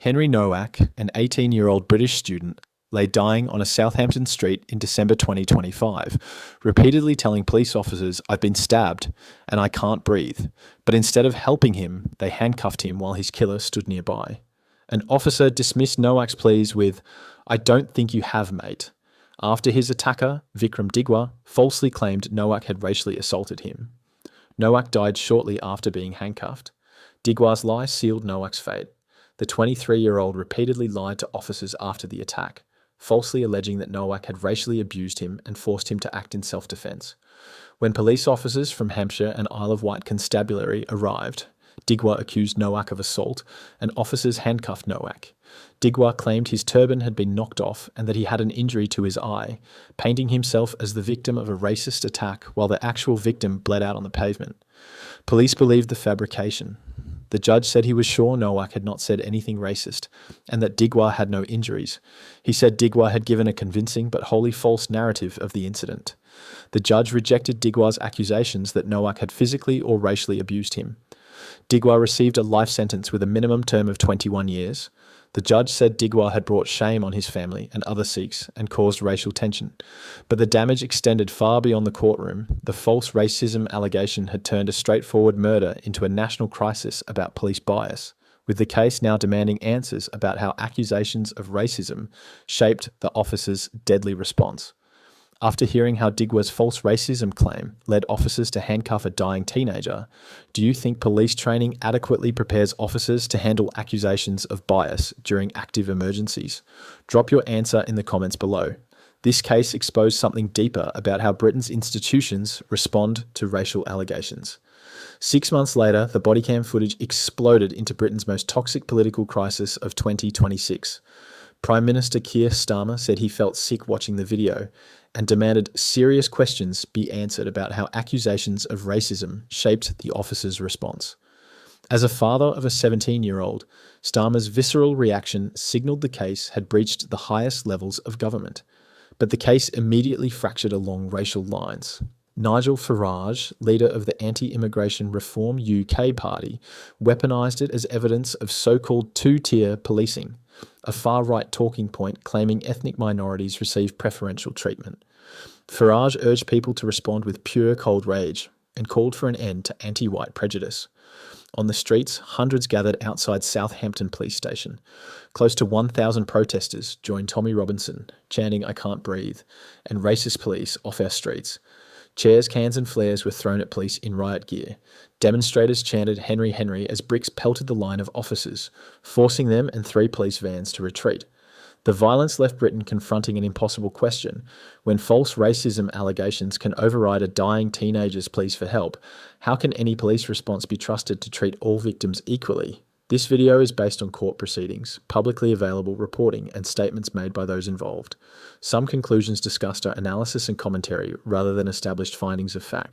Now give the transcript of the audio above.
Henry Nowak, an 18-year-old British student, lay dying on a Southampton street in December 2025, repeatedly telling police officers, "I've been stabbed and I can't breathe." But instead of helping him, they handcuffed him while his killer stood nearby. An officer dismissed Nowak's pleas with, "I don't think you have, mate," after his attacker, Vikram Digwa, falsely claimed Nowak had racially assaulted him. Nowak died shortly after being handcuffed. Digwa's lie sealed Nowak's fate. The 23-year-old repeatedly lied to officers after the attack, falsely alleging that Nowak had racially abused him and forced him to act in self-defense. When police officers from Hampshire and Isle of Wight Constabulary arrived, Digwa accused Nowak of assault, and officers handcuffed Nowak. Digwa claimed his turban had been knocked off and that he had an injury to his eye, painting himself as the victim of a racist attack while the actual victim bled out on the pavement. Police believed the fabrication. The judge said he was sure Nowak had not said anything racist and that Digwa had no injuries. He said Digwa had given a convincing but wholly false narrative of the incident. The judge rejected Digwa's accusations that Nowak had physically or racially abused him. Digwa received a life sentence with a minimum term of 21 years. The judge said Digwa had brought shame on his family and other Sikhs and caused racial tension. But the damage extended far beyond the courtroom. The false racism allegation had turned a straightforward murder into a national crisis about police bias, with the case now demanding answers about how accusations of racism shaped the officers' deadly response. After hearing how Digwa's false racism claim led officers to handcuff a dying teenager, do you think police training adequately prepares officers to handle accusations of bias during active emergencies? Drop your answer in the comments below. This case exposed something deeper about how Britain's institutions respond to racial allegations. 6 months later, the bodycam footage exploded into Britain's most toxic political crisis of 2026. Prime Minister Keir Starmer said he felt sick watching the video and demanded serious questions be answered about how accusations of racism shaped the officer's response. As a father of a 17-year-old, Starmer's visceral reaction signalled the case had breached the highest levels of government. But the case immediately fractured along racial lines. Nigel Farage, leader of the Anti-Immigration Reform UK party, weaponised it as evidence of so-called two-tier policing, a far-right talking point claiming ethnic minorities receive preferential treatment. Farage urged people to respond with pure cold rage and called for an end to anti-white prejudice. On the streets, hundreds gathered outside Southampton Police Station. Close to 1,000 protesters joined Tommy Robinson, chanting "I can't breathe," and "Racist police off our streets." Chairs, cans and flares were thrown at police in riot gear. Demonstrators chanted "Henry, Henry" as bricks pelted the line of officers, forcing them and 3 police vans to retreat. The violence left Britain confronting an impossible question. When false racism allegations can override a dying teenager's pleas for help, how can any police response be trusted to treat all victims equally? This video is based on court proceedings, publicly available reporting, and statements made by those involved. Some conclusions discussed are analysis and commentary rather than established findings of fact.